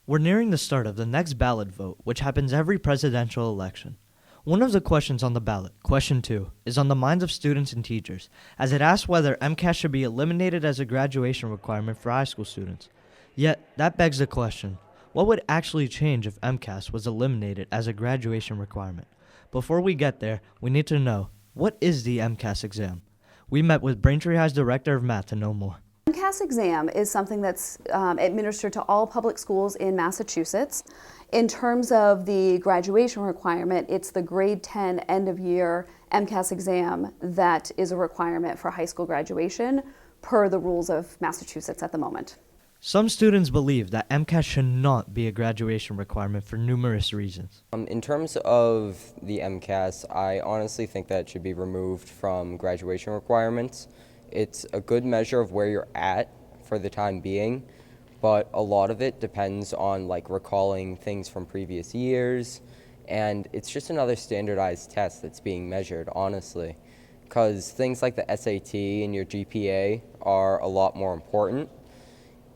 We're nearing the start of the next ballot vote, which happens every presidential election. One of the questions on the ballot, question 2, is on the minds of students and teachers, as it asks whether MCAS should be eliminated as a graduation requirement for high school students. Yet, that begs the question, what would actually change if MCAS was eliminated as a graduation requirement? Before we get there, we need to know, what is the MCAS exam? We met with Braintree High's Director of Math to know more. MCAS exam is something that's administered to all public schools in Massachusetts. In terms of the graduation requirement, it's the grade 10 end of year MCAS exam that is a requirement for high school graduation per the rules of Massachusetts at the moment. Some students believe that MCAS should not be a graduation requirement for numerous reasons. In terms of the MCAS, I honestly think that it should be removed from graduation requirements. It's a good measure of where you're at for the time being, but a lot of it depends on recalling things from previous years, and it's just another standardized test that's being measured, honestly, because things like the SAT and your GPA are a lot more important.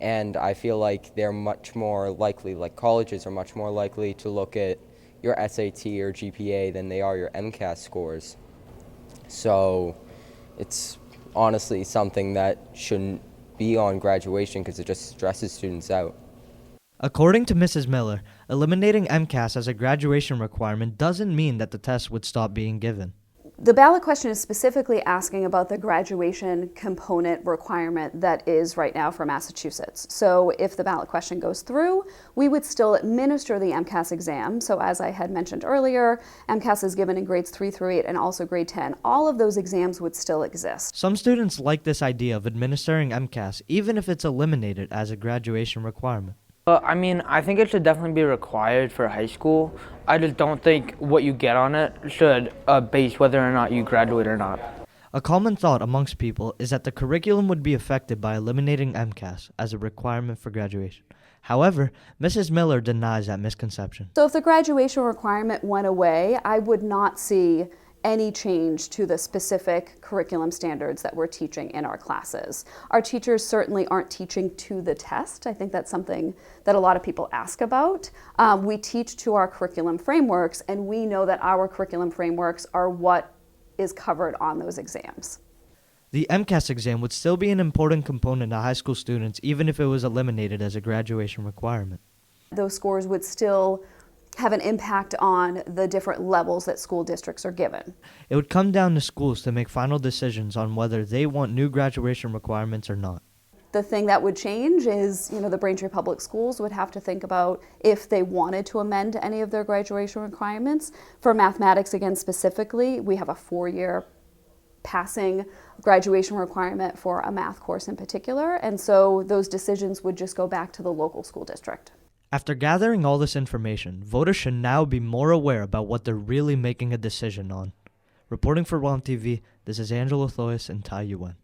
And I feel like they're much more likely, colleges are much more likely to look at your SAT or GPA than they are your MCAS scores. So it's honestly something that shouldn't be on graduation because it just stresses students out. According to Mrs. Miller, eliminating MCAS as a graduation requirement doesn't mean that the test would stop being given. The ballot question is specifically asking about the graduation component requirement that is right now for Massachusetts. So if the ballot question goes through, we would still administer the MCAS exam. So as I had mentioned earlier, MCAS is given in grades 3 through 8 and also grade 10. All of those exams would still exist. Some students like this idea of administering MCAS even if it's eliminated as a graduation requirement. I think it should definitely be required for high school. I just don't think what you get on it should base whether or not you graduate or not. A common thought amongst people is that the curriculum would be affected by eliminating MCAS as a requirement for graduation. However, Mrs. Miller denies that misconception. So if the graduation requirement went away, I would not see any change to the specific curriculum standards that we're teaching in our classes. Our teachers certainly aren't teaching to the test. I think that's something that a lot of people ask about. We teach to our curriculum frameworks, and we know that our curriculum frameworks are what is covered on those exams. The MCAS exam would still be an important component to high school students even if it was eliminated as a graduation requirement. Those scores would still have an impact on the different levels that school districts are given. It would come down to schools to make final decisions on whether they want new graduation requirements or not. The thing that would change is, the Braintree Public Schools would have to think about if they wanted to amend any of their graduation requirements. For mathematics, again, specifically, we have a 4-year passing graduation requirement for a math course in particular, and so those decisions would just go back to the local school district. After gathering all this information, voters should now be more aware about what they're really making a decision on. Reporting for WOM TV, this is Angelo, Thoyas, and Yuen.